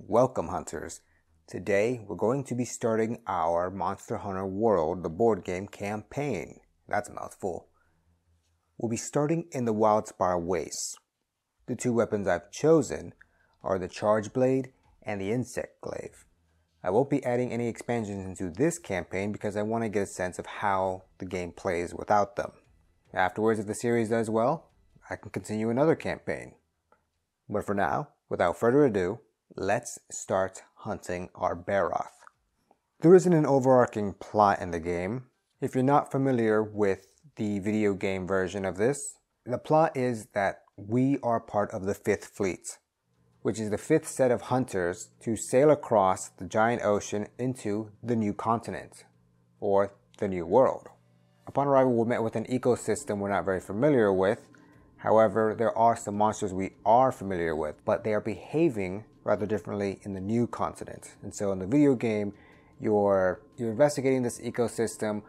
Welcome, hunters. Today we're going to be starting our Monster Hunter World, the board game campaign. That's a mouthful. We'll be starting in the Wildspire Wastes. The two weapons I've chosen are the Charge Blade and the Insect Glaive. I won't be adding any expansions into this campaign because I want to get a sense of how the game plays without them. Afterwards, if the series does well, I can continue another campaign. But for now, without further ado, let's start hunting our Barroth. There isn't an overarching plot in the game. If you're not familiar with the video game version of this, the plot is that we are part of the 5th Fleet, which is the 5th set of hunters to sail across the giant ocean into the new continent, or the new world. Upon arrival, we're met with an ecosystem we're not very familiar with. However, there are some monsters we are familiar with, but they are behaving rather differently in the new continent. And so in the video game, you're investigating this ecosystem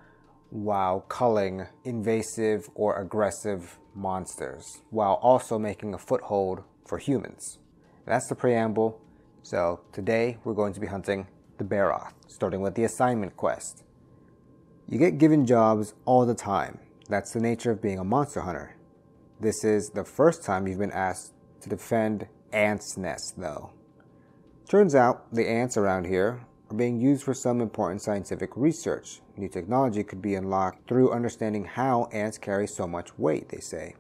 while culling invasive or aggressive monsters, while also making a foothold for humans. That's the preamble. So today we're going to be hunting the Barroth, starting with the assignment quest. You get given jobs all the time. That's the nature of being a monster hunter. This is the first time you've been asked to defend ants' nests, though. Turns out the ants around here are being used for some important scientific research. New technology could be unlocked through understanding how ants carry so much weight, they say.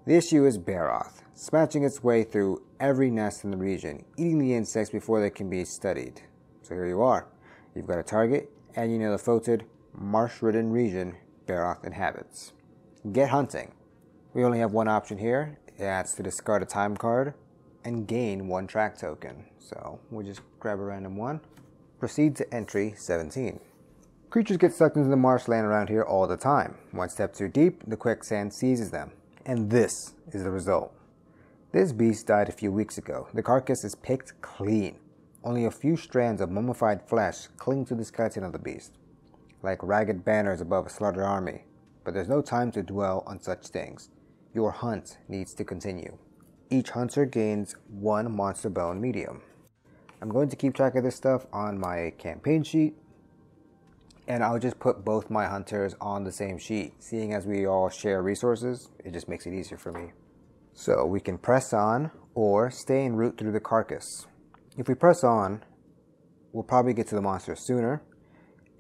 The issue is Barroth, smashing its way through every nest in the region, eating the insects before they can be studied. So here you are. You've got a target, and you know the fated, marsh-ridden region Barroth inhabits. Get hunting. We only have one option here. That's to discard a time card and gain 1 track token. So we'll just grab a random one. Proceed to entry 17. Creatures get sucked into the marshland around here all the time. One step too deep, the quicksand seizes them. And this is the result. This beast died a few weeks ago. The carcass is picked clean. Only a few strands of mummified flesh cling to the skeleton of the beast, like ragged banners above a slaughtered army. But there's no time to dwell on such things. Your hunt needs to continue. Each hunter gains 1 monster bone medium. I'm going to keep track of this stuff on my campaign sheet, and I'll just put both my hunters on the same sheet. Seeing as we all share resources, it just makes it easier for me. So we can press on or stay en route through the carcass. If we press on, we'll probably get to the monster sooner,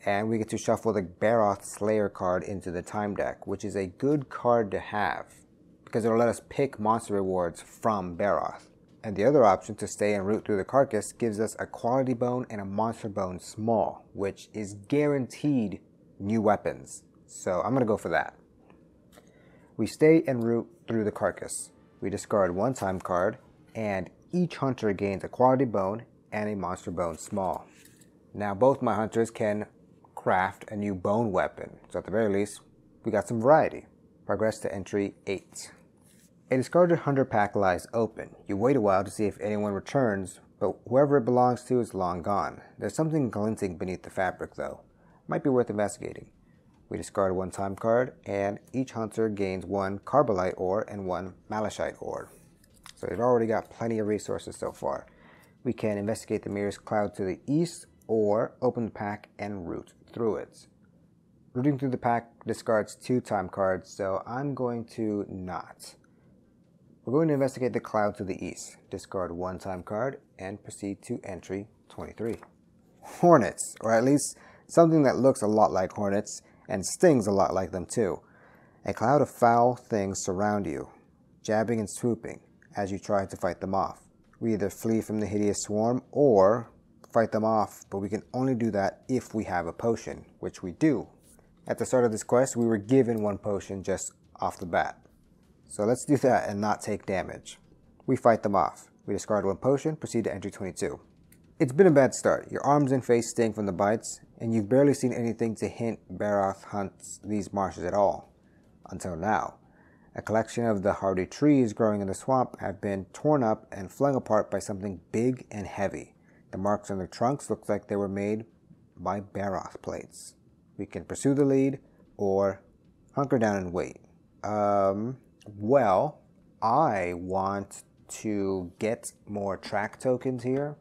and we get to shuffle the Barroth Slayer card into the time deck, which is a good card to have, because it'll let us pick monster rewards from Barroth. And the other option, to stay en route through the carcass, gives us a quality bone and a monster bone small, which is guaranteed new weapons. So I'm going to go for that. We stay en route through the carcass. We discard 1 time card, and each hunter gains a quality bone and a monster bone small. Now both my hunters can craft a new bone weapon, so at the very least, we got some variety. Progress to entry 8. A discarded hunter pack lies open. You wait a while to see if anyone returns, but whoever it belongs to is long gone. There's something glinting beneath the fabric, though. Might be worth investigating. We discard 1 time card, and each hunter gains 1 carbolite ore and 1 malachite ore. So we've already got plenty of resources so far. We can investigate the nearest cloud to the east, or open the pack and root through it. Rooting through the pack discards 2 time cards, so I'm going to not. We're going to investigate the cloud to the east, discard 1 time card, and proceed to entry 23. Hornets, or at least something that looks a lot like hornets and stings a lot like them too. A cloud of foul things surround you, jabbing and swooping as you try to fight them off. We either flee from the hideous swarm or fight them off, but we can only do that if we have a potion, which we do. At the start of this quest, we were given 1 potion just off the bat. So let's do that and not take damage. We fight them off. We discard 1 potion, proceed to entry 22. It's been a bad start. Your arms and face sting from the bites, and you've barely seen anything to hint Barroth hunts these marshes at all. Until now. A collection of the hardy trees growing in the swamp have been torn up and flung apart by something big and heavy. The marks on their trunks look like they were made by Barroth plates. We can pursue the lead, or hunker down and wait. Well, I want to get more track tokens here.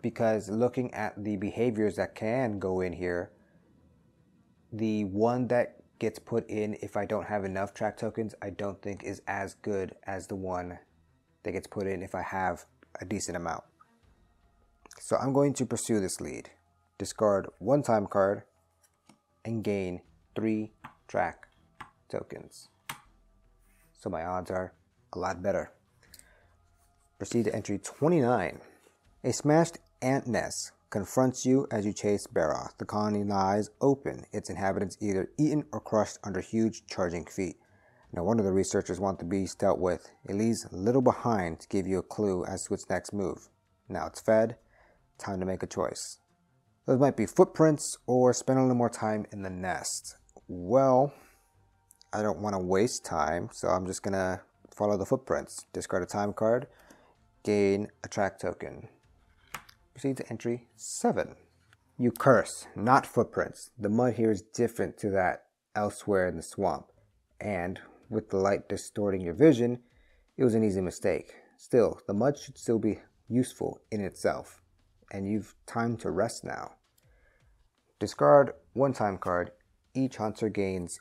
because looking at the behaviors that can go in here, the one that gets put in if I don't have enough track tokens, I don't think is as good as the one that gets put in if I have a decent amount. So I'm going to pursue this lead. Discard 1 time card and gain 3 track tokens. So my odds are a lot better. Proceed to entry 29. A smashed ant nest confronts you as you chase Barroth. The colony lies open, its inhabitants either eaten or crushed under huge charging feet. No wonder the researchers want the beast dealt with. It leaves little behind to give you a clue as to its next move. Now it's fed, time to make a choice. Those might be footprints or spend a little more time in the nest. Well, I don't want to waste time, so I'm just going to follow the footprints. Discard a time card, gain a track token. Proceed to entry 7. You curse, not footprints. The mud here is different to that elsewhere in the swamp, and with the light distorting your vision, it was an easy mistake. Still, the mud should still be useful in itself, and you've time to rest now. Discard 1 time card. Each hunter gains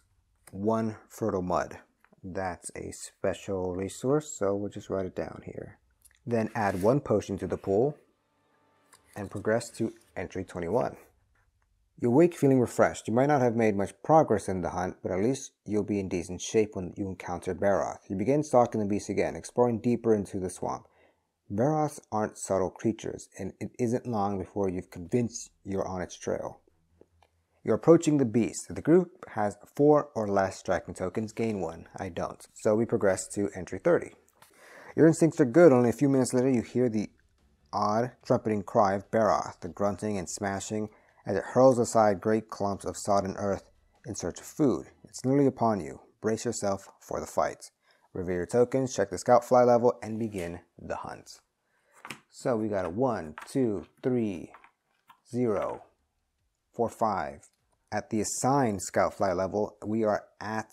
1 fertile mud. That's a special resource, so we'll just write it down here. Then add 1 potion to the pool and progress to entry 21. You wake feeling refreshed. You might not have made much progress in the hunt, but at least you'll be in decent shape when you encounter Barroth. You begin stalking the beast again, exploring deeper into the swamp. Barroths aren't subtle creatures, and it isn't long before you've convinced you're on its trail. You're approaching the beast. If the group has 4 or less striking tokens, gain 1. I don't. So we progress to entry 30. Your instincts are good. Only a few minutes later, you hear the odd trumpeting cry of Barroth, the grunting and smashing as it hurls aside great clumps of sodden earth in search of food. It's nearly upon you. Brace yourself for the fight. Reveal your tokens, check the scout fly level, and begin the hunt. So we got a 1, 2, 3, 0, 4, 5. At the assigned scout fly level, we are at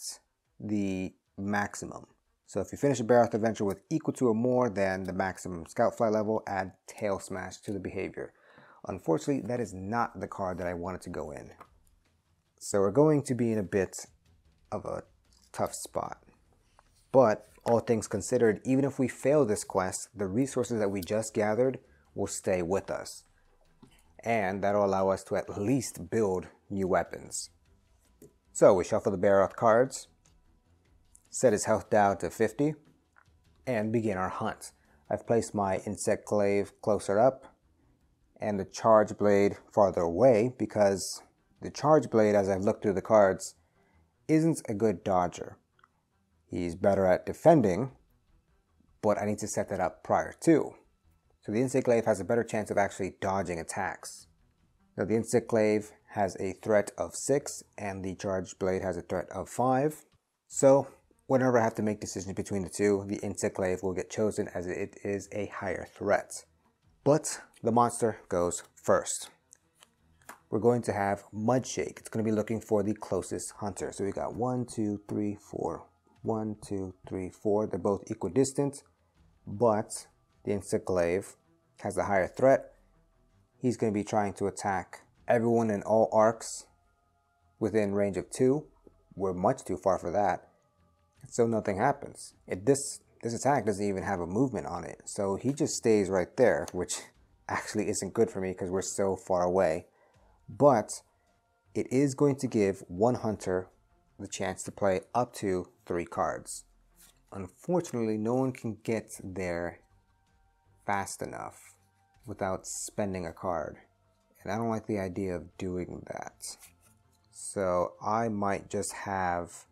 the maximum. So if you finish a Barroth adventure with equal to or more than the maximum scout fly level, add tail smash to the behavior. Unfortunately, that is not the card that I wanted to go in. So we're going to be in a bit of a tough spot. But all things considered, even if we fail this quest, the resources that we just gathered will stay with us. And that'll allow us to at least build new weapons. So we shuffle the Barroth cards, set his health down to 50, and begin our hunt. I've placed my insect glaive closer up and the charge blade farther away because the charge blade, as I've looked through the cards, isn't a good dodger. He's better at defending, but I need to set that up prior to. So the insect glaive has a better chance of actually dodging attacks. Now the insect glaive has a threat of 6 and the charge blade has a threat of 5. So whenever I have to make decisions between the two, the insect glaive will get chosen as it is a higher threat. But the monster goes first. We're going to have Mudshake. It's going to be looking for the closest hunter. So we got 1, 2, 3, 4. 1, 2, 3, 4. They're both equidistant, but the insect glaive has a higher threat. He's going to be trying to attack everyone in all arcs within range of 2. We're much too far for that. So nothing happens. This attack doesn't even have a movement on it. So he just stays right there, which actually isn't good for me because we're so far away. But it is going to give one hunter the chance to play up to 3 cards. Unfortunately, no one can get there fast enough without spending a card. And I don't like the idea of doing that. So I might just have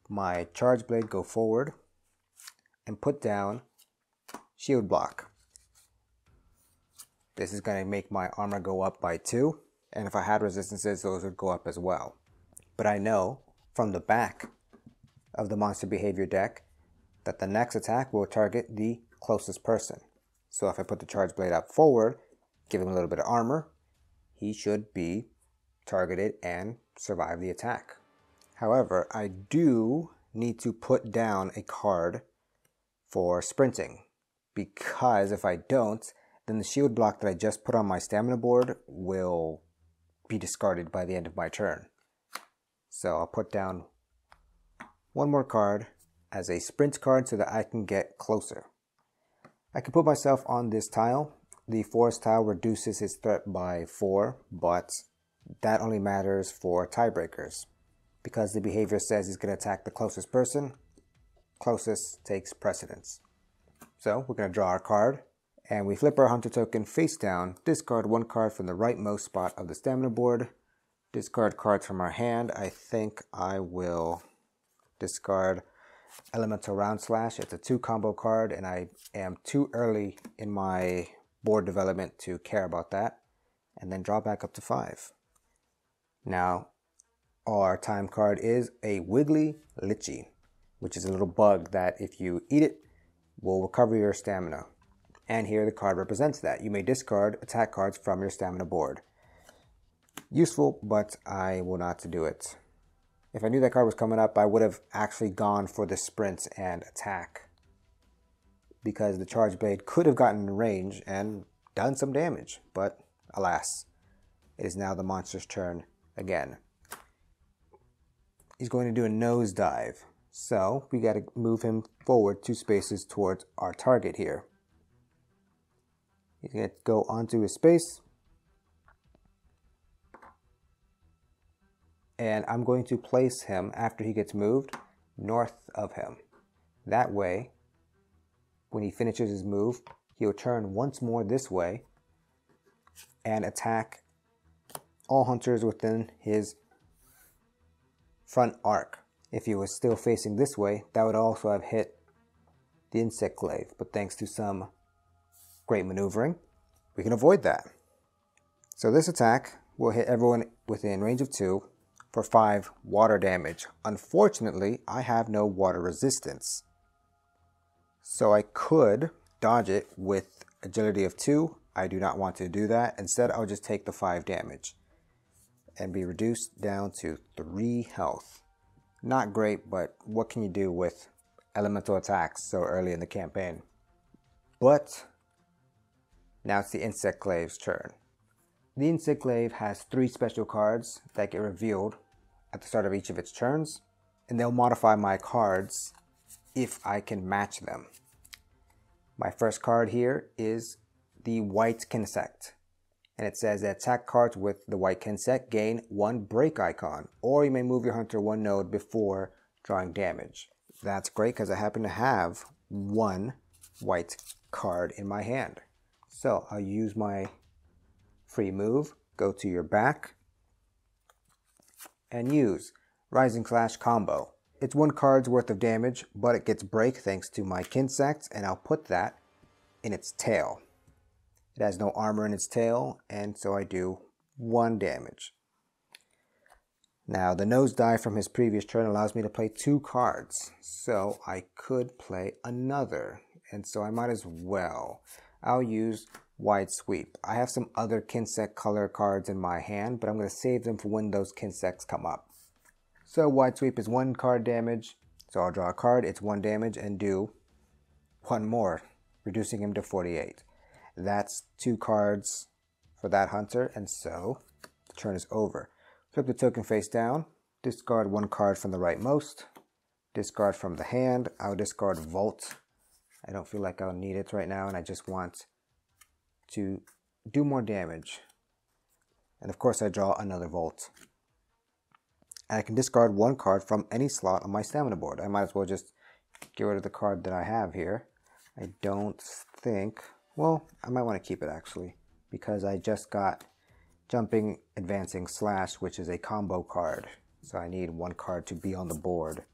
my charge blade go forward and put down shield block. This is going to make my armor go up by 2, and if I had resistances, those would go up as well. But I know from the back of the monster behavior deck that the next attack will target the closest person. So if I put the charge blade up forward, give him a little bit of armor, he should be targeted and survive the attack. However, I do need to put down a card for sprinting, because if I don't, then the shield block that I just put on my stamina board will be discarded by the end of my turn. So I'll put down one more card as a sprint card so that I can get closer. I can put myself on this tile. The forest tile reduces his threat by 4, but that only matters for tiebreakers. Because the behavior says he's going to attack the closest person, closest takes precedence. So we're going to draw our card, and we flip our hunter token face down, discard one card from the rightmost spot of the stamina board, discard cards from our hand. I think I will discard Elemental Round Slash. It's a 2 combo card, and I am too early in my board development to care about that. And then draw back up to 5. Now, our time card is a Wiggly Litchi, which is a little bug that if you eat it, will recover your stamina. And here the card represents that. You may discard attack cards from your stamina board. Useful, but I will not do it. If I knew that card was coming up, I would have actually gone for the sprint and attack, because the Charge Blade could have gotten in range and done some damage, but alas, it is now the monster's turn again. He's going to do a nosedive, so we got to move him forward 2 spaces towards our target here. He's going to go onto his space, and I'm going to place him, after he gets moved, north of him. That way, when he finishes his move, he'll turn once more this way and attack all hunters within his front arc. If he was still facing this way, that would also have hit the insect glaive, but thanks to some great maneuvering, we can avoid that. So this attack will hit everyone within range of 2 for 5 water damage. Unfortunately, I have no water resistance, so I could dodge it with agility of 2. I do not want to do that. Instead, I'll just take the 5 damage and be reduced down to 3 health. Not great, but what can you do with elemental attacks so early in the campaign? But now it's the Insect Glaive's turn. The Insect Glaive has 3 special cards that get revealed at the start of each of its turns, and they'll modify my cards if I can match them. My first card here is the White Kinsect, and it says that attack cards with the White Kinsect gain 1 break icon, or you may move your hunter 1 node before drawing damage. That's great because I happen to have 1 white card in my hand. So I'll use my free move, go to your back, and use Rising Slash combo. It's 1 card's worth of damage, but it gets break thanks to my Kinsect, and I'll put that in its tail. It has no armor in its tail, and so I do 1 damage. Now, the nosedive from his previous turn allows me to play 2 cards, so I could play another, and so I might as well. I'll use Wide Sweep. I have some other Kinsect color cards in my hand, but I'm going to save them for when those Kinsects come up. So Wide Sweep is 1 card damage, so I'll draw a card, it's 1 damage, and do 1 more, reducing him to 48. That's 2 cards for that hunter, and so the turn is over. Flip the token face down, discard 1 card from the rightmost, discard from the hand. I'll discard Volt. I don't feel like I'll need it right now, and I just want to do more damage. And of course I draw another Volt. And I can discard 1 card from any slot on my stamina board. I might as well just get rid of the card that I have here. I don't think, well, I might want to keep it actually, because I just got Jumping, Advancing, Slash, which is a combo card. So I need 1 card to be on the board.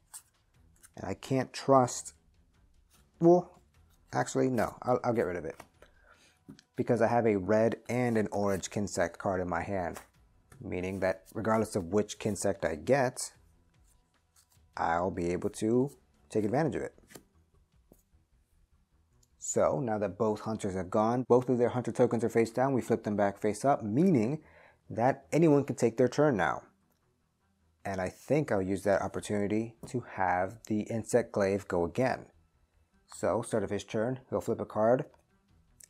And I can't trust, well, actually, no, I'll get rid of it, because I have a red and an orange Kinsect card in my hand, meaning that regardless of which Kinsect I get, I'll be able to take advantage of it. So now that both hunters have gone, both of their hunter tokens are face down, we flip them back face up, meaning that anyone can take their turn now. And I think I'll use that opportunity to have the Insect Glaive go again. So, start of his turn, he'll flip a card,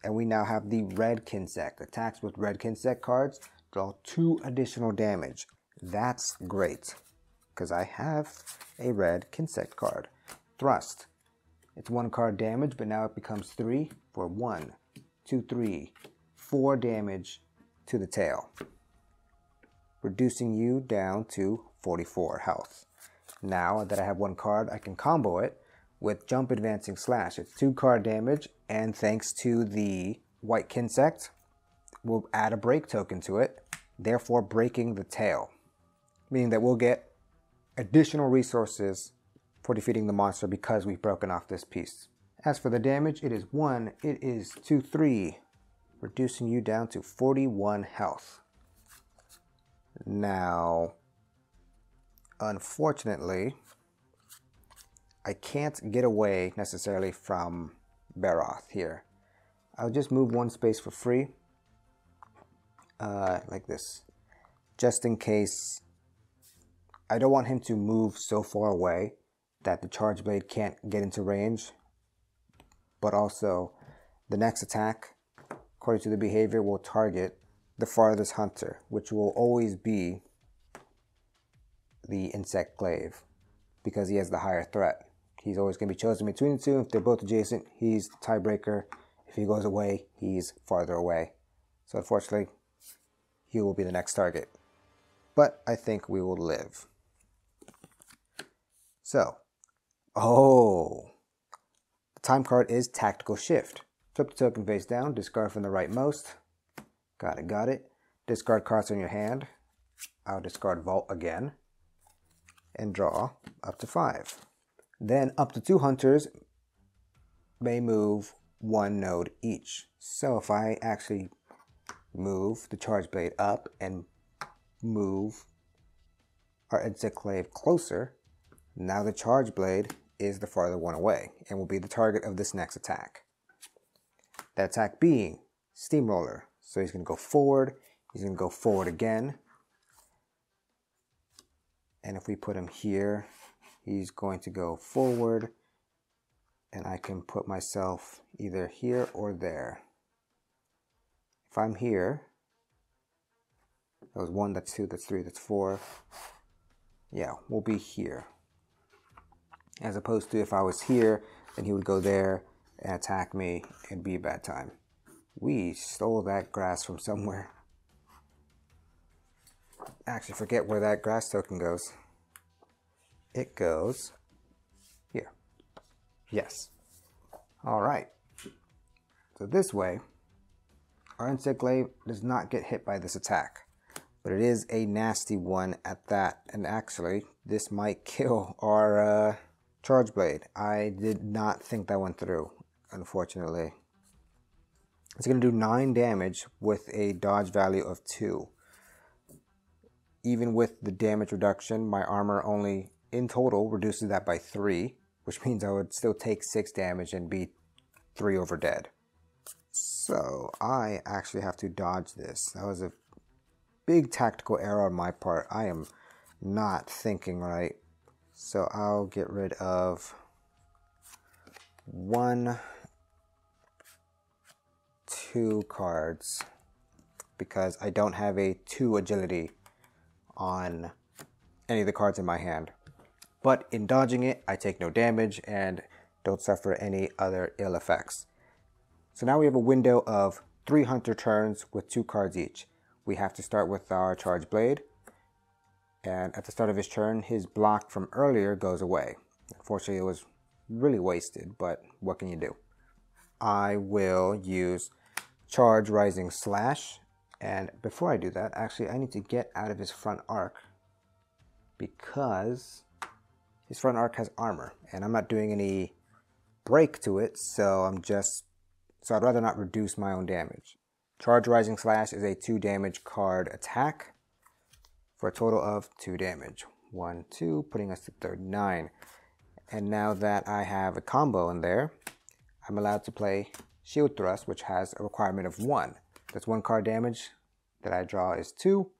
And we now have the red Kinsect. Attacks with red Kinsect cards draw 2 additional damage. That's great, because I have a red Kinsect card. Thrust. It's 1 card damage, but now it becomes 3 for 1, 2, 3, 4 damage to the tail, reducing you down to 44 health. Now that I have 1 card, I can combo it with Jump Advancing Slash. It's 2 card damage, and thanks to the white Kinsect, we'll add a break token to it, therefore breaking the tail, meaning that we'll get additional resources for defeating the monster because we've broken off this piece. As for the damage, it is 1, it is 2, 3, reducing you down to 41 health. Now, unfortunately, I can't get away necessarily from Barroth here. I'll just move 1 space for free, like this, just in case. I don't want him to move so far away that the Charge Blade can't get into range, but also the next attack, according to the behavior, will target the farthest hunter, which will always be the Insect Glaive, because he has the higher threat. He's always going to be chosen between the 2. If they're both adjacent, he's the tiebreaker. If he goes away, he's farther away. So unfortunately, he will be the next target. But I think we will live. So, the time card is Tactical Shift. Flip the token face down, discard from the rightmost. Got it. Discard cards on your hand. I'll discard Vault again and draw up to 5. Then up to 2 hunters may move 1 node each. So if I actually move the Charge Blade up and move our Insect Glaive closer, now the Charge Blade is the farther one away and will be the target of this next attack. That attack being Steamroller. So he's going to go forward, he's going to go forward again. And if we put him here, he's going to go forward, and I can put myself either here or there. If I'm here, that was 1, that's 2, that's 3, that's 4. Yeah, we'll be here. As opposed to if I was here, then he would go there and attack me. It'd be a bad time. We stole that grass from somewhere. Actually, forget where that grass token goes. It goes here. Yes. Alright. So this way, our Insect Glaive does not get hit by this attack. But it is a nasty one at that. And actually, this might kill our Charge Blade. I did not think that went through, unfortunately. It's going to do 9 damage with a dodge value of 2. Even with the damage reduction, my armor only in total reduces that by 3, which means I would still take 6 damage and be 3 over dead. So I actually have to dodge this. That was a big tactical error on my part. I am not thinking right. So I'll get rid of 1, 2 cards because I don't have a 2 agility on any of the cards in my hand. But in dodging it, I take no damage and don't suffer any other ill effects. So now we have a window of 3 hunter turns with 2 cards each. We have to start with our Charge Blade. And at the start of his turn, his block from earlier goes away. Unfortunately, it was really wasted, but what can you do? I will use Charge Rising Slash. And before I do that, actually, I need to get out of his front arc because his front arc has armor, and I'm not doing any break to it, so I'd rather not reduce my own damage. Charge Rising Slash is a 2 damage card attack for a total of 2 damage. 1, 2, putting us to 39. And now that I have a combo in there, I'm allowed to play Shield Thrust, which has a requirement of 1. That's 1 card damage that I draw is 2,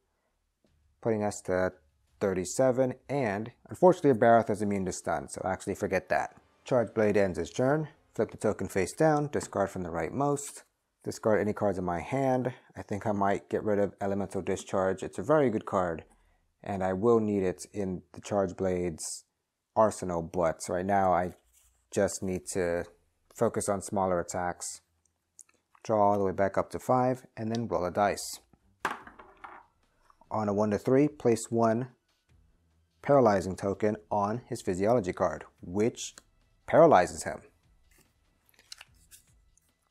putting us to 37, and unfortunately Barroth is immune to stun, so actually forget that. Charge Blade ends his turn, flip the token face down, discard from the rightmost, Discard any cards in my hand. I think I might get rid of Elemental Discharge. It's a very good card, and I will need it in the Charge Blade's arsenal, but right now I just need to focus on smaller attacks. Draw all the way back up to 5, and then roll a dice. On a 1 to 3, place 1 paralyzing token on his physiology card, which paralyzes him.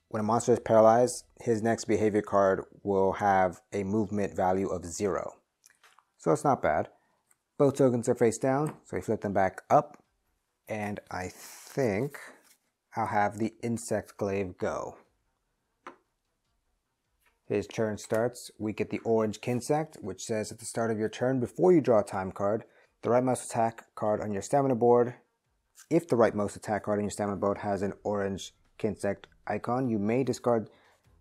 When a monster is paralyzed, his next behavior card will have a movement value of 0. So it's not bad. Both tokens are face down, so we flip them back up, and I think I'll have the Insect Glaive go. His turn starts. We get the orange Kinsect, which says at the start of your turn, before you draw a time card, the rightmost attack card on your stamina board. If the rightmost attack card on your stamina board has an orange Kinsect icon, you may discard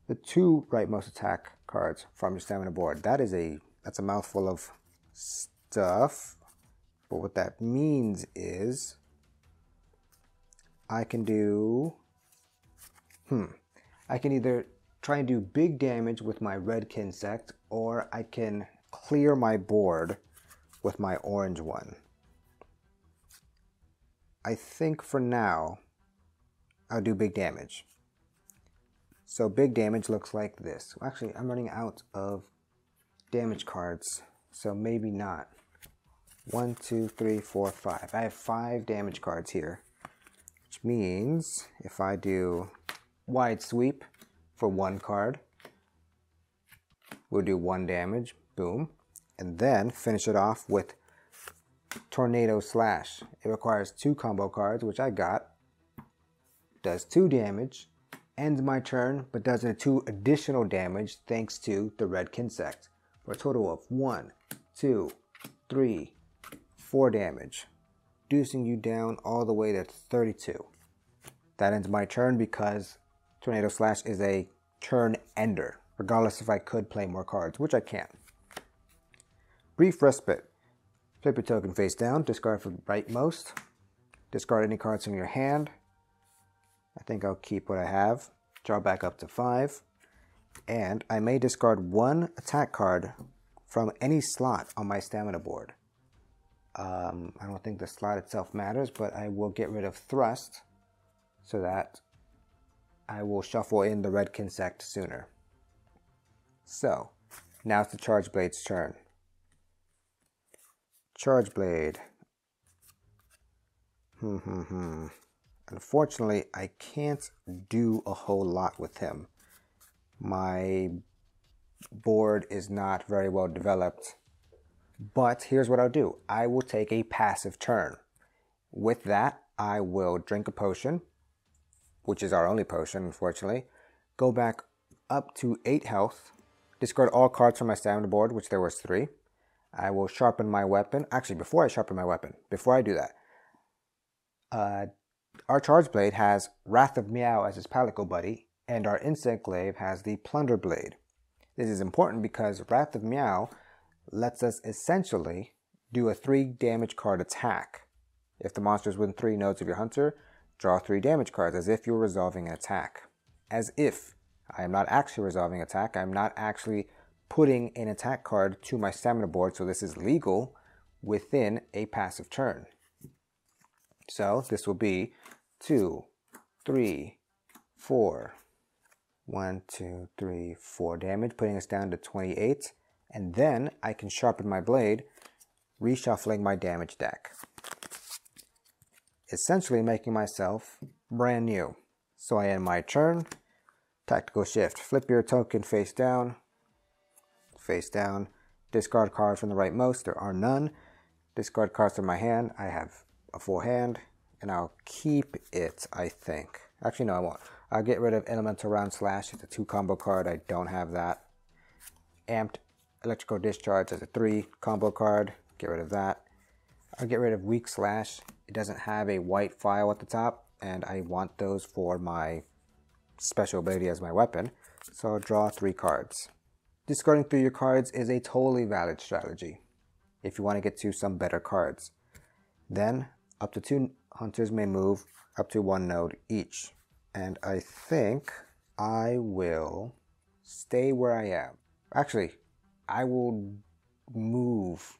the 2 rightmost attack cards from your stamina board. That's a mouthful of stuff. But what that means is I can do I can either try and do big damage with my red Kinsect, or I can clear my board with my orange one. I think for now I'll do big damage. So big damage looks like this. Actually, I'm running out of damage cards, so maybe not. 1, 2, 3, 4, 5. I have 5 damage cards here, which means if I do wide sweep for 1 card, we'll do 1 damage, boom, and then finish it off with Tornado Slash. It requires 2 combo cards, which I got, does 2 damage, ends my turn, but does 2 additional damage thanks to the red Kinsect, for a total of 1, 2, 3, 4 damage, reducing you down all the way to 32. That ends my turn because Tornado Slash is a turn ender, regardless if I could play more cards, which I can't. Brief Respite. Flip your token face down, discard for rightmost, discard any cards from your hand. I think I'll keep what I have, draw back up to 5, and I may discard 1 attack card from any slot on my stamina board. I don't think the slot itself matters, but I will get rid of Thrust so that I will shuffle in the red Kinsect sooner. So, now it's the Charge Blade's turn. Charge Blade. Unfortunately, I can't do a whole lot with him. My board is not very well developed. But here's what I'll do. I will take a passive turn. With that, I will drink a potion, which is our only potion, unfortunately. Go back up to 8 health. Discard all cards from my stamina board, which there was 3. I will sharpen my weapon. Actually, before I sharpen my weapon, before I do that, our Charge Blade has Wrath of Meow as his palico buddy, and our Insect Glaive has the Plunder Blade. This is important because Wrath of Meow lets us essentially do a 3 damage card attack. If the monster is within 3 nodes of your hunter, draw 3 damage cards, as if you're resolving an attack. As if. I am not actually resolving attack. I'm not actually putting an attack card to my stamina board, so this is legal within a passive turn. So this will be 2, 3, 4. 1, 2, 3, 4 damage, putting us down to 28. And then I can sharpen my blade, reshuffling my damage deck. Essentially making myself brand new. So I end my turn. Tactical Shift. Flip your token face down. Face down. Discard card from the rightmost. There are none. Discard cards from my hand. I have a full hand. And I'll keep it, I think. Actually, no, I won't. I'll get rid of Elemental Round Slash. It's a 2 combo card. I don't have that. Amped Electrical Discharge as a 3 combo card. Get rid of that. I'll get rid of Weak Slash. It doesn't have a white file at the top, and I want those for my special ability as my weapon. So I'll draw 3 cards. Discarding through your cards is a totally valid strategy if you want to get to some better cards. Then, up to 2 hunters may move up to 1 node each. And I think I will stay where I am. Actually, I will move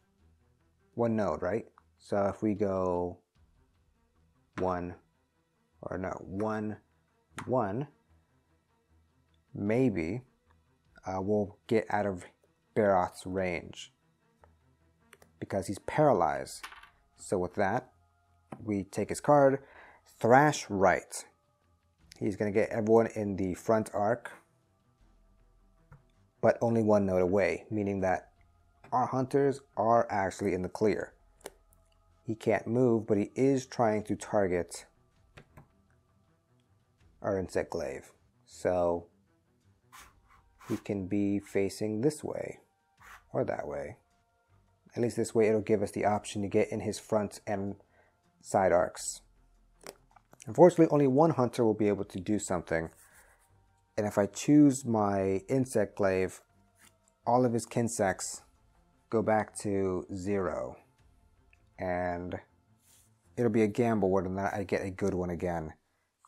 one node, right? So if we go 1, 1, maybe we'll get out of Barroth's range because he's paralyzed. So with that, we take his card, Thrash Right. He's going to get everyone in the front arc, but only one node away, meaning that our hunters are actually in the clear. He can't move, but he is trying to target our insect glaive. So he can be facing this way or that way. At least this way it'll give us the option to get in his front and side arcs. Unfortunately, only one hunter will be able to do something. And if I choose my insect glaive, all of his kinsects go back to 0. And it'll be a gamble whether or not I get a good one again.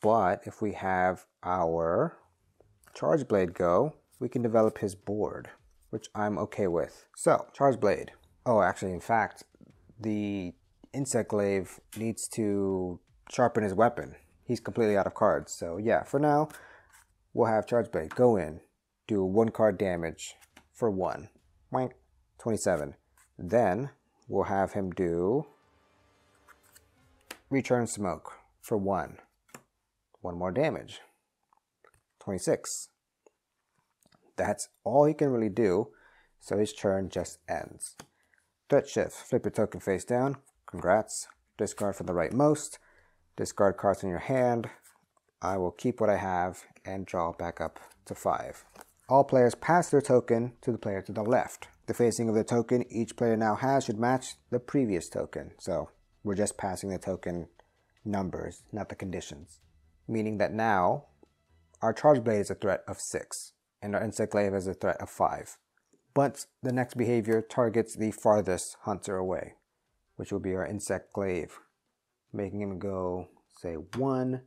But if we have our Charge Blade go, we can develop his board, which I'm okay with. So, Charge Blade. Oh, actually, in fact, the insect glaive needs to sharpen his weapon. He's completely out of cards. So yeah, for now, we'll have Charge Blade go in, do 1 card damage for 1. Wank, 27. Then we'll have him do Return Smoke for 1. 1 more damage. 26. That's all he can really do, so his turn just ends. Threat Shift. Flip your token face down. Congrats. Discard from the rightmost. Discard cards in your hand. I will keep what I have and draw back up to 5. All players pass their token to the player to the left. The facing of the token each player now has should match the previous token. So we're just passing the token numbers, not the conditions. Meaning that now our Charge Blade is a threat of 6 and our Insect Glaive is a threat of 5. But the next behavior targets the farthest hunter away, which will be our Insect Glaive, making him go, say, 1,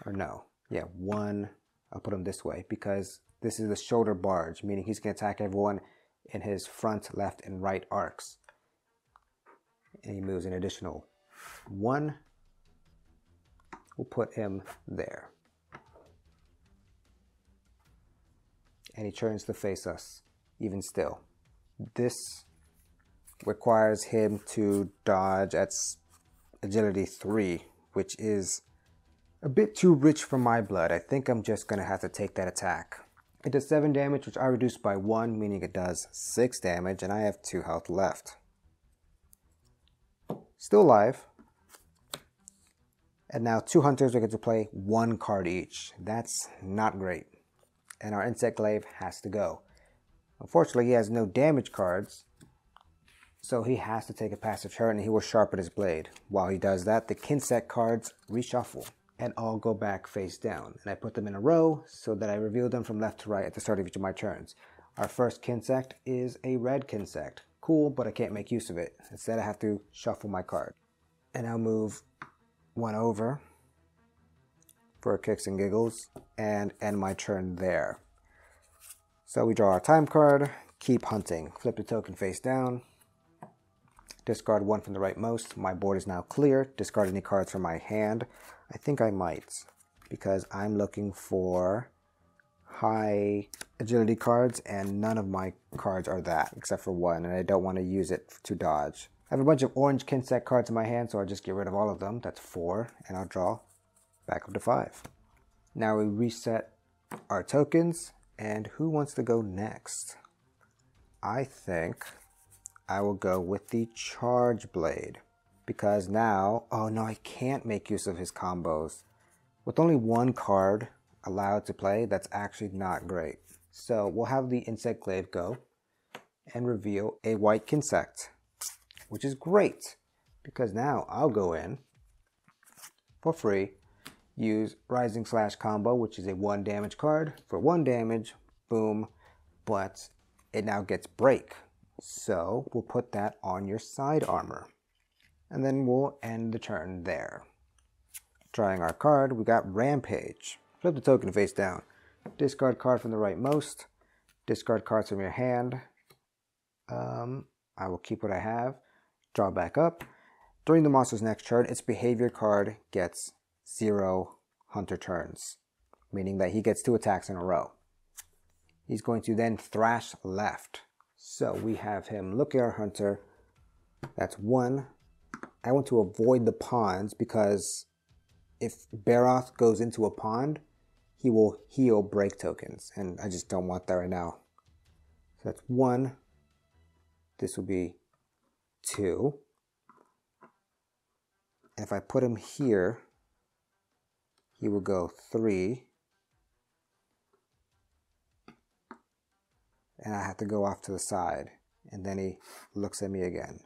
or no, yeah, 1. I'll put him this way because this is the shoulder barge, meaning he's going to attack everyone in his front, left, and right arcs. And he moves an additional 1. We'll put him there. And he turns to face us, even still. This requires him to dodge at agility 3, which is a bit too rich for my blood. I think I'm just going to have to take that attack. It does 7 damage, which I reduced by 1, meaning it does 6 damage, and I have 2 health left. Still alive. And now 2 hunters are going to play 1 card each. That's not great. And our Insect Glaive has to go. Unfortunately, he has no damage cards, so he has to take a passive turn and he will sharpen his blade. While he does that, the Kinsect cards reshuffle and all go back face down. And I put them in a row so that I reveal them from left to right at the start of each of my turns. Our first Kinsect is a red Kinsect. Cool, but I can't make use of it. Instead, I have to shuffle my card. And I'll move 1 over for kicks and giggles and end my turn there. So we draw our time card, keep hunting. Flip the token face down. Discard 1 from the rightmost. My board is now clear. Discard any cards from my hand. I think I might, because I'm looking for high agility cards and none of my cards are that, except for 1, and I don't want to use it to dodge. I have a bunch of orange Kinsect cards in my hand, so I'll just get rid of all of them. That's 4, and I'll draw back up to 5. Now we reset our tokens, and who wants to go next? I think I will go with the Charge Blade, because now, oh no, I can't make use of his combos. With only 1 card allowed to play, that's actually not great. So we'll have the Insect Glaive go and reveal a white Kinsect, which is great, because now I'll go in for free, use Rising Slash combo, which is a 1 damage card. For 1 damage, boom, but it now gets break. So we'll put that on your side armor. And then we'll end the turn there. Drawing our card, we got Rampage. Flip the token face down. Discard card from the rightmost. Discard cards from your hand. I will keep what I have. Draw back up. During the monster's next turn, its behavior card gets 0 hunter turns, meaning that he gets 2 attacks in a row. He's going to then thrash left. So we have him look at our hunter. That's 1. I want to avoid the ponds because if Barroth goes into a pond, he will heal break tokens, and I just don't want that right now. So that's 1. This will be 2. And if I put him here, he will go 3. And I have to go off to the side. And then he looks at me again.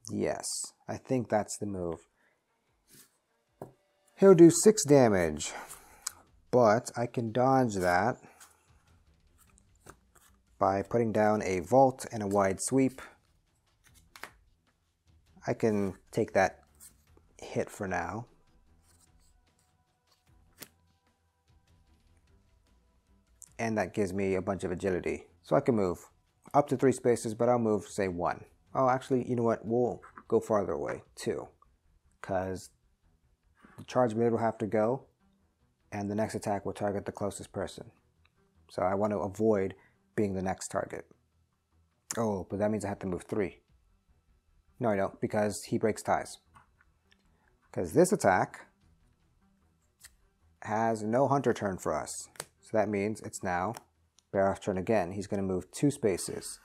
Yes, I think that's the move. He'll do 6 damage. But I can dodge that by putting down a vault and a wide sweep. I can take that hit for now. And that gives me a bunch of agility. So I can move up to 3 spaces, but I'll move, say, 1. Oh, actually, you know what? We'll go farther away, 2. Because the charge blade will have to go, and the next attack will target the closest person. So I want to avoid being the next target. Oh, but that means I have to move 3. No, I don't, because he breaks ties. Because this attack has no hunter turn for us. So that means it's now Barroth's turn again. He's going to move 2 spaces.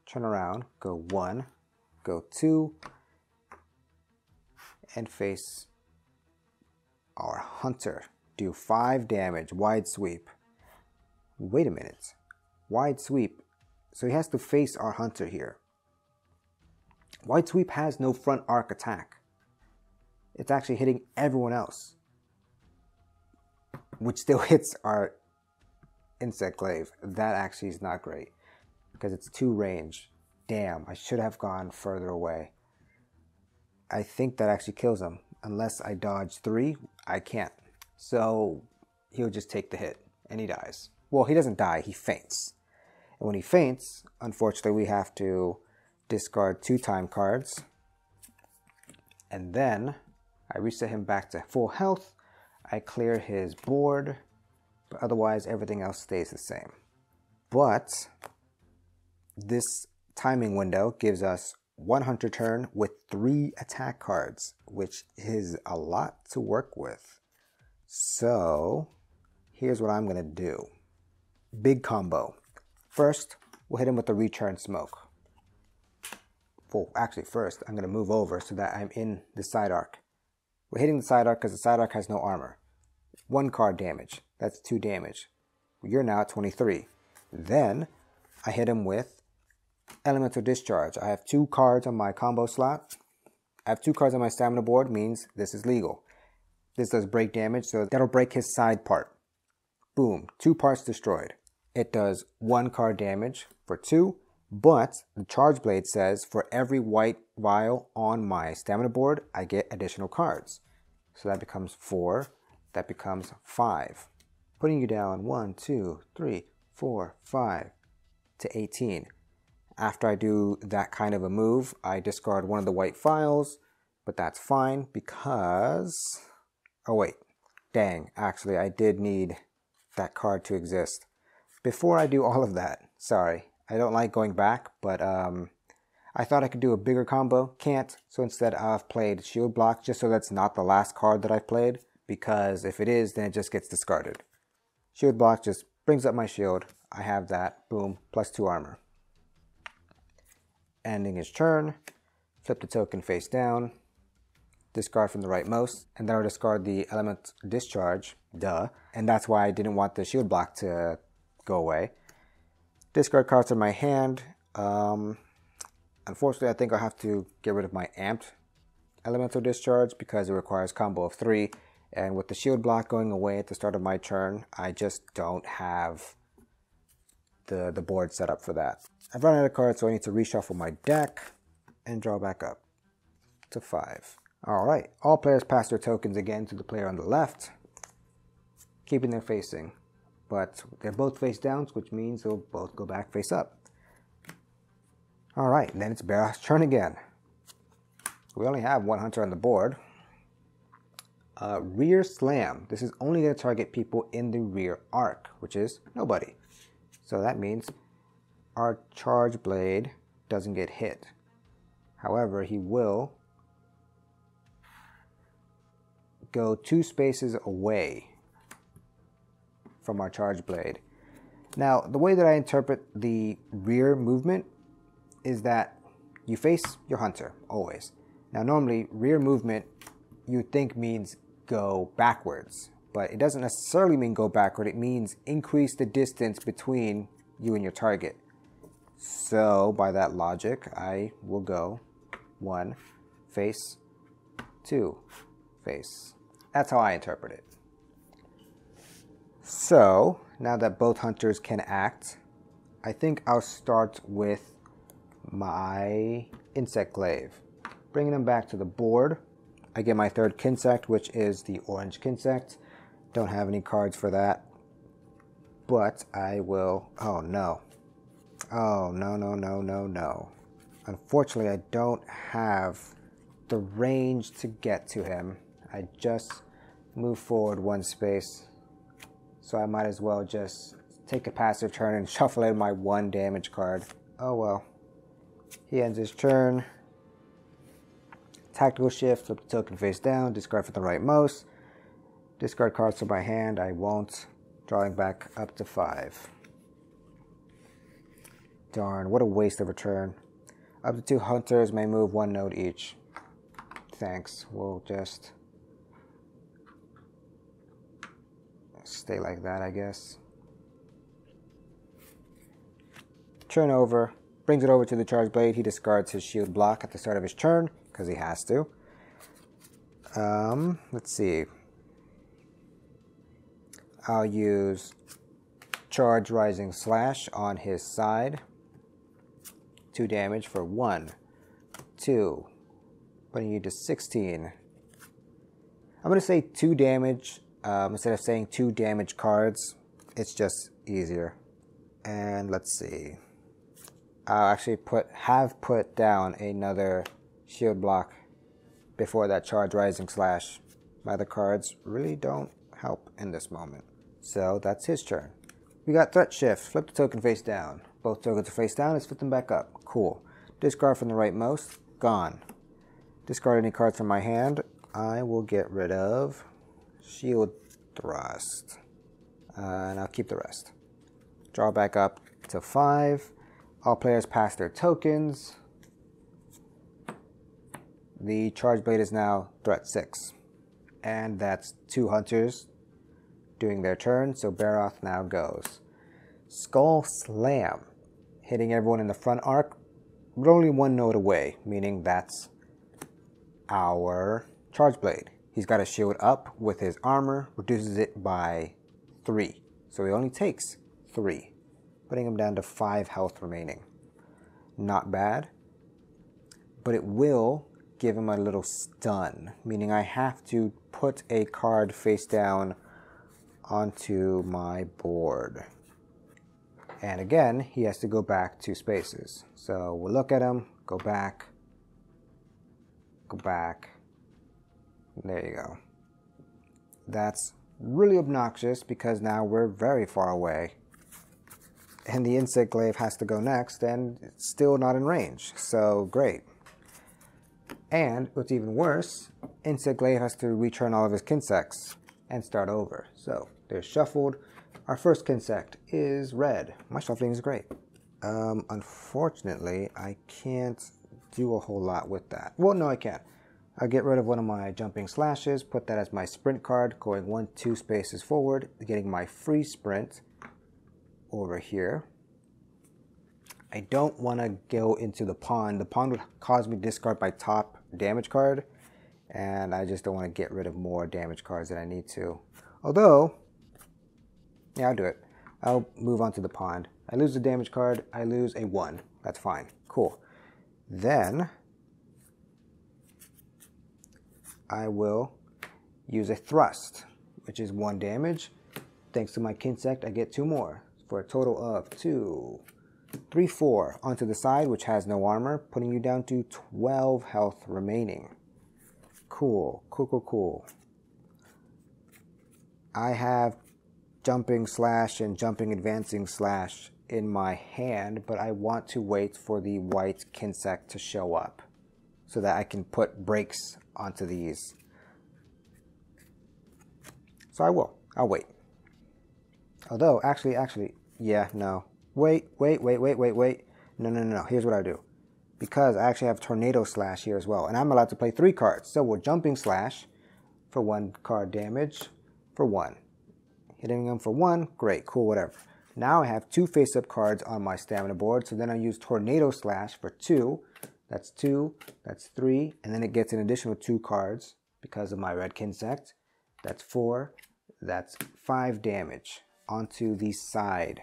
Turn around, go 1, go 2, and face our hunter. Do 5 damage, wide sweep. Wait a minute. Wide sweep. So he has to face our hunter here. Wide sweep has no front arc attack. It's actually hitting everyone else, which still hits our insect glaive. That actually is not great because it's 2 range. Damn, I should have gone further away. I think that actually kills him. Unless I dodge 3, I can't. So he'll just take the hit and he dies. Well, he doesn't die, he faints. And when he faints, unfortunately, we have to discard 2 time cards. And then I reset him back to full health. I clear his board, but otherwise everything else stays the same. But this timing window gives us 1 hunter turn with 3 attack cards, which is a lot to work with. So here's what I'm going to do. Big combo. First, we'll hit him with the return smoke. Well, actually first, I'm going to move over so that I'm in the side arc. We're hitting the side arc because the side arc has no armor. 1 card damage. That's 2 damage. You're now at 23. Then I hit him with Elemental Discharge. I have 2 cards on my combo slot. I have 2 cards on my stamina board, means this is legal. This does break damage, so that'll break his side part. Boom, 2 parts destroyed. It does 1 card damage for 2, but the charge blade says for every white vial on my stamina board, I get additional cards. So that becomes 4, that becomes 5. Putting you down 1, 2, 3, 4, 5 to 18. After I do that kind of a move, I discard 1 of the white vials, but that's fine because... Oh wait, dang, actually I did need that card to exist. Before I do all of that, sorry, I don't like going back, but I thought I could do a bigger combo. Can't, so instead I've played Shield Block just so that's not the last card that I've played, because if it is, then it just gets discarded. Shield Block just brings up my shield. I have that, boom, plus 2 armor. Ending his turn, flip the token face down, discard from the rightmost, and then I'll discard the Element Discharge, duh, and that's why I didn't want the Shield Block to go away. Discard cards in my hand. Unfortunately, I think I'll have to get rid of my Amped Elemental Discharge because it requires combo of 3, and with the Shield Block going away at the start of my turn, I just don't have the board set up for that. I've run out of cards, so I need to reshuffle my deck and draw back up to 5. Alright, all players pass their tokens again to the player on the left, keeping them facing. But they're both face down, which means they'll both go back face up. Alright, then it's Barroth's turn again. We only have one hunter on the board. Rear slam. This is only going to target people in the rear arc, which is nobody. So that means our charge blade doesn't get hit. However, he will go 2 spaces away from our charge blade. Now, the way that I interpret the rear movement is that you face your hunter, always. Now, normally, rear movement you think means go backwards, but it doesn't necessarily mean go backward. It means increase the distance between you and your target. So, by that logic, I will go 1 face, 2 face. That's how I interpret it. So, now that both hunters can act, I think I'll start with my insect glaive. Bringing them back to the board, I get my third Kinsect, which is the orange Kinsect. Don't have any cards for that, but I will, oh no. Oh, no. Unfortunately, I don't have the range to get to him. I just move forward 1 space. So I might as well just take a passive turn and shuffle in my 1 damage card. Oh well. He ends his turn. Tactical shift, flip the token face down, discard from the rightmost. Discard cards from my hand, I won't. Drawing back up to 5. Darn, what a waste of a turn. Up to 2 hunters may move 1 node each. Thanks, we'll just stay like that, I guess. Turn over, brings it over to the charge blade. He discards his shield block at the start of his turn, because he has to. Let's see. I'll use Charge Rising Slash on his side. 2 damage for 1, 2, putting you to 16. I'm going to say 2 damage instead of saying 2 damage cards. It's just easier. And let's see. I'll actually have put down another shield block before that Charge Rising Slash. My other cards really don't help in this moment. So that's his turn. We got Threat Shift. Flip the token face down. Both tokens are face down. Let's flip them back up. Cool. Discard from the rightmost. Gone. Discard any cards from my hand. I will get rid of Shield Thrust. And I'll keep the rest. Draw back up to 5. All players pass their tokens. The charge blade is now threat 6. And that's 2 hunters doing their turn, so Barroth now goes. Skull Slam, hitting everyone in the front arc, but only 1 node away, meaning that's our charge blade. He's got a shield up with his armor, reduces it by 3. So he only takes 3, putting him down to 5 health remaining. Not bad, but it will give him a little stun, meaning I have to put a card face down onto my board. And again, he has to go back 2 spaces. So we'll look at him, go back. There you go. That's really obnoxious because now we're very far away. And the insect glaive has to go next, and it's still not in range. So great. And what's even worse, insect glaive has to return all of his Kinsects and start over. So they're shuffled. Our first Kinsect is red. My shuffling is great. Unfortunately, I can't do a whole lot with that. Well, no, I can. I'll get rid of one of my jumping slashes, put that as my sprint card, going 1-2 spaces forward, getting my free sprint over here. I don't want to go into the pond. The pond would cause me to discard my top damage card, and I just don't want to get rid of more damage cards than I need to. Although, yeah, I'll do it. I'll move on to the pond. I lose the damage card, I lose a 1. That's fine. Cool. Then, I will use a thrust, which is 1 damage. Thanks to my Kinsect, I get 2 more, for a total of 2, 3, 4 onto the side, which has no armor, putting you down to 12 health remaining. Cool, cool, cool, cool. I have jumping slash and jumping advancing slash in my hand, but I want to wait for the white Kinsect to show up so that I can put breaks onto these. So I will. I'll wait. Although, actually, yeah, no. Wait. No. Here's what I do. Because I actually have Tornado Slash here as well. And I'm allowed to play 3 cards. So we're Jumping Slash for 1 card damage for 1. Hitting them for 1, great, cool, whatever. Now I have 2 face-up cards on my stamina board. So then I use Tornado Slash for 2. That's 2, that's 3. And then it gets an additional 2 cards because of my red Kinsect. That's 4, that's 5 damage onto the side,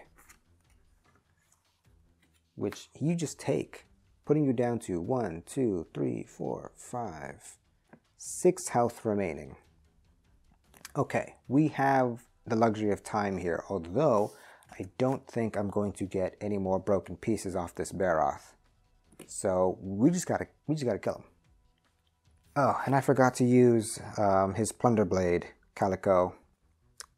which you just take, putting you down to 1, 2, 3, 4, 5, 6 health remaining. Okay, we have the luxury of time here, although I don't think I'm going to get any more broken pieces off this Barroth. So we just gotta kill him. Oh, and I forgot to use his Plunder Blade, Calico.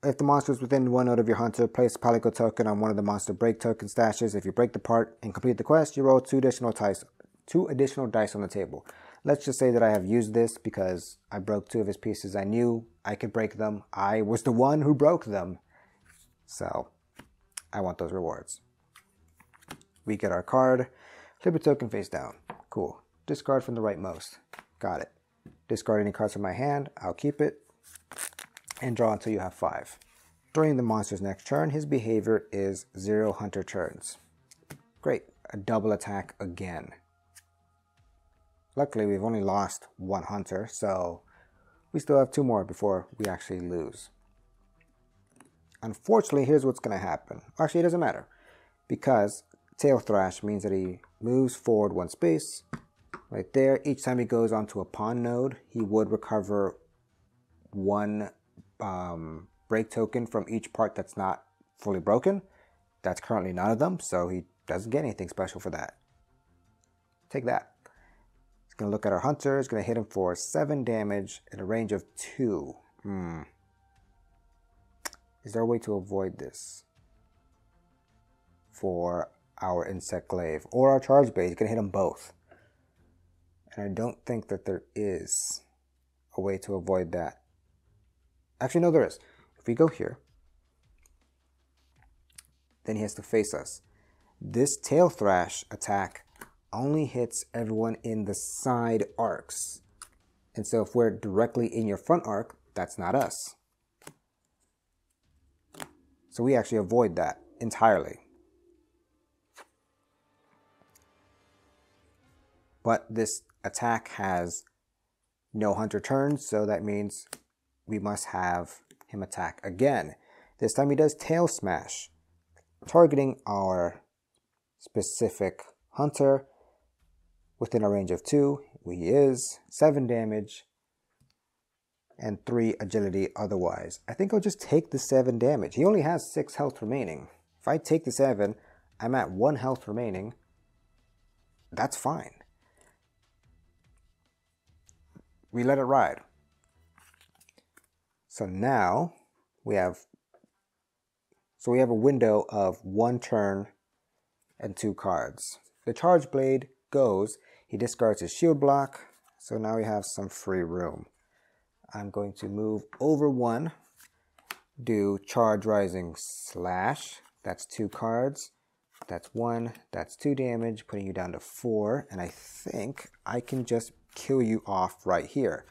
If the monster is within 1 node of your hunter, place a Calico token on one of the monster break token stashes. If you break the part and complete the quest, you roll 2 additional dice on the table. Let's just say that I have used this because I broke 2 of his pieces. I knew I could break them. I was the one who broke them. So I want those rewards. We get our card. Flip a token face down. Cool. Discard from the rightmost. Got it. Discard any cards from my hand. I'll keep it. And draw until you have 5. During the monster's next turn, his behavior is 0 hunter turns. Great. A double attack again. Luckily, we've only lost 1 hunter, so we still have 2 more before we actually lose. Unfortunately, here's what's going to happen. Actually, it doesn't matter, because Tail Thrash means that he moves forward 1 space. Right there. Each time he goes onto a pawn node, he would recover 1 break token from each part that's not fully broken. That's currently none of them, so he doesn't get anything special for that. Take that. He's going to look at our hunter. He's going to hit him for 7 damage at a range of 2. Is there a way to avoid this for our Insect Glaive or our Charge Blade? He's going to hit them both. And I don't think that there is a way to avoid that. Actually, no, there is. If we go here, then he has to face us. This Tail Thrash attack only hits everyone in the side arcs. And so if we're directly in your front arc, that's not us. So we actually avoid that entirely. But this attack has no hunter turns, so that means we must have him attack again. This time he does Tail Smash, targeting our specific hunter within a range of 2. He is 7 damage and 3 agility otherwise. I think I'll just take the 7 damage. He only has 6 health remaining. If I take the 7, I'm at 1 health remaining. That's fine. We let it ride. So now we have a window of 1 turn and 2 cards. The Charge Blade goes, he discards his shield block, so now we have some free room. I'm going to move over 1, do Charge Rising Slash, that's 2 cards, that's 1, that's 2 damage, putting you down to 4, and I think I can just kill you off right here.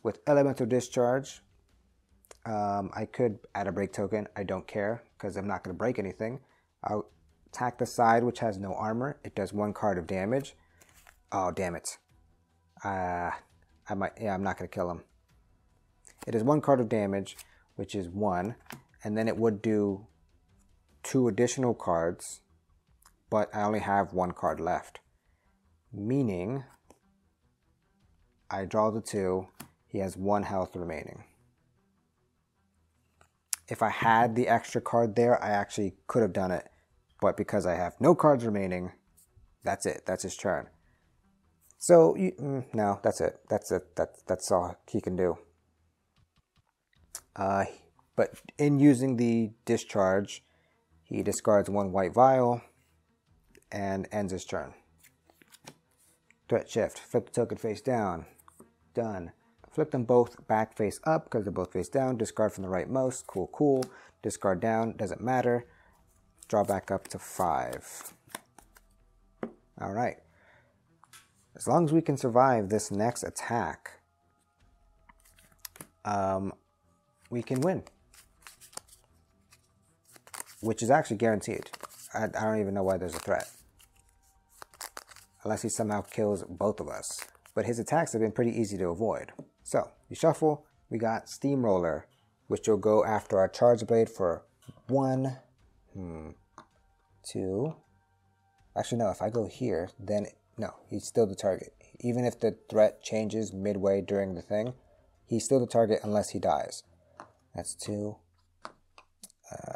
With Elemental Discharge, I could add a break token. I don't care because I'm not going to break anything. I'll attack the side, which has no armor. It does 1 card of damage. Oh, damn it. I'm not going to kill him. It is 1 card of damage, which is 1. And then it would do 2 additional cards, but I only have 1 card left. Meaning, I draw the 2. He has 1 health remaining. If I had the extra card there, I actually could have done it. But because I have no cards remaining, that's it. That's his turn. So, no, that's it. That's it. That's all he can do. But in using the discharge, he discards 1 white vial and ends his turn. Threat shift. Flip the token face down. Done. Flip them both back face up because they're both face down. Discard from the rightmost. Cool, cool. Discard down. Doesn't matter. Draw back up to 5. All right. As long as we can survive this next attack, we can win. Which is actually guaranteed. I don't even know why there's a threat. Unless he somehow kills both of us. But his attacks have been pretty easy to avoid. So, we shuffle. We got Steamroller, which will go after our Charge Blade for 1, 2. Actually, no, if I go here, then no, he's still the target. Even if the threat changes midway during the thing, he's still the target unless he dies. That's 2.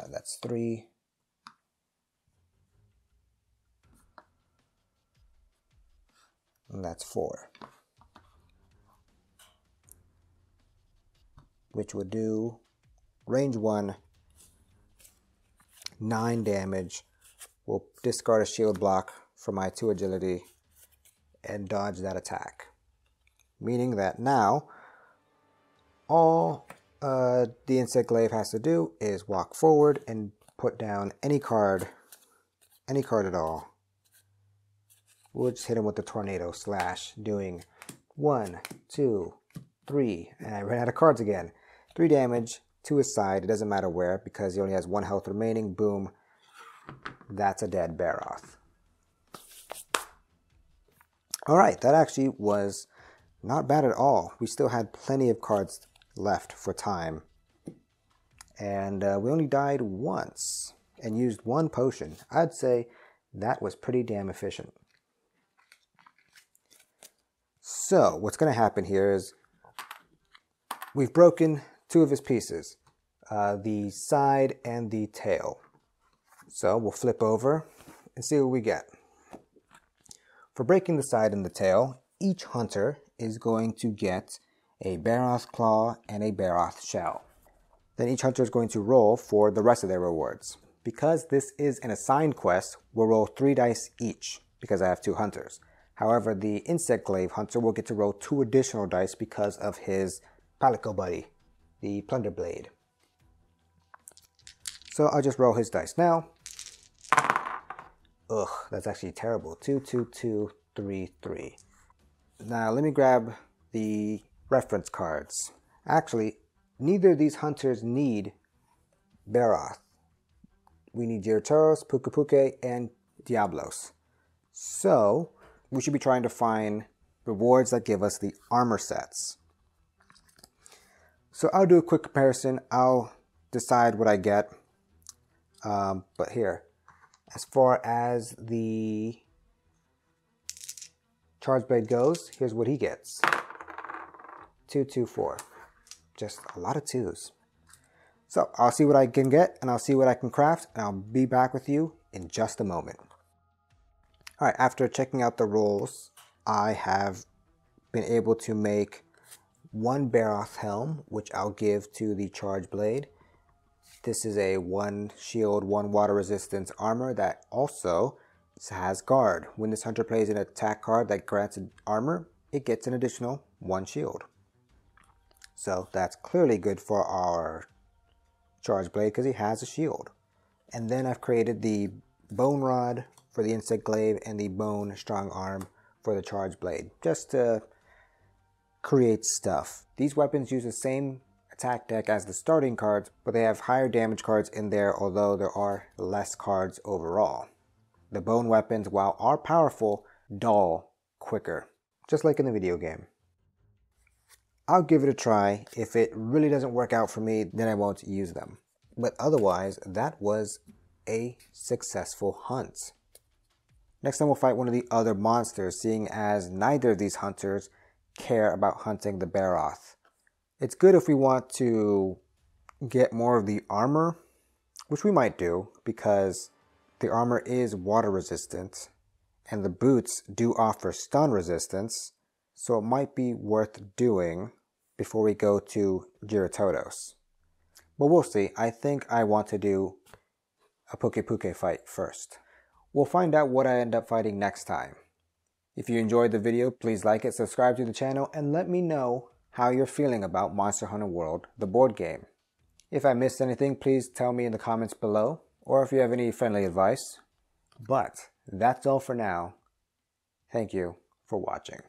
That's 3. And that's 4. Which would do range 1, 9 damage. We'll discard a shield block for my 2 agility and dodge that attack. Meaning that now, all the Insect Glaive has to do is walk forward and put down any card at all. We'll just hit him with the Tornado Slash, doing 1, 2, 3, and I ran out of cards again. 3 damage to his side, it doesn't matter where, because he only has 1 health remaining, boom. That's a dead Barroth. Alright, that actually was not bad at all. We still had plenty of cards left for time. And we only died once and used 1 potion. I'd say that was pretty damn efficient. So, what's going to happen here is we've broken 2 of his pieces, the side and the tail. So, we'll flip over and see what we get. For breaking the side and the tail, each hunter is going to get a Barroth Claw and a Barroth Shell. Then each hunter is going to roll for the rest of their rewards. Because this is an assigned quest, we'll roll 3 dice each, because I have 2 hunters. However, the Insect Glaive hunter will get to roll 2 additional dice because of his Palico buddy, the Plunder Blade. So I'll just roll his dice now. Ugh, that's actually terrible. 2, 2, 2, 3, 3. Now let me grab the reference cards. Actually, neither of these hunters need Barroth. We need Girotoros, Puke, and Diablos. So, we should be trying to find rewards that give us the armor sets. So I'll do a quick comparison. I'll decide what I get. But here, as far as the Charge Blade goes, here's what he gets. 2, 2, 4. Just a lot of 2s. So I'll see what I can get, and I'll see what I can craft, and I'll be back with you in just a moment. Alright, after checking out the rolls, I have been able to make 1 Barroth Helm, which I'll give to the Charge Blade. This is a 1 shield, 1 water resistance armor that also has guard. When this hunter plays an attack card that grants armor, it gets an additional 1 shield. So that's clearly good for our Charge Blade because he has a shield. And then I've created the Bone Rod for the Insect Glaive and the Bone Strong Arm for the Charge Blade, just to create stuff. These weapons use the same attack deck as the starting cards, but they have higher damage cards in there, although there are less cards overall. The bone weapons, while are powerful, dull quicker, just like in the video game. I'll give it a try. If it really doesn't work out for me, then I won't use them. But otherwise, that was a successful hunt. Next time we'll fight one of the other monsters, seeing as neither of these hunters care about hunting the Barroth. It's good if we want to get more of the armor, which we might do because the armor is water resistant and the boots do offer stun resistance, so it might be worth doing before we go to Giratodos. But we'll see. I think I want to do a Puke fight first. We'll find out what I end up fighting next time. If you enjoyed the video, please like it, subscribe to the channel, and let me know how you're feeling about Monster Hunter World, the board game. If I missed anything, please tell me in the comments below, or if you have any friendly advice. But that's all for now. Thank you for watching.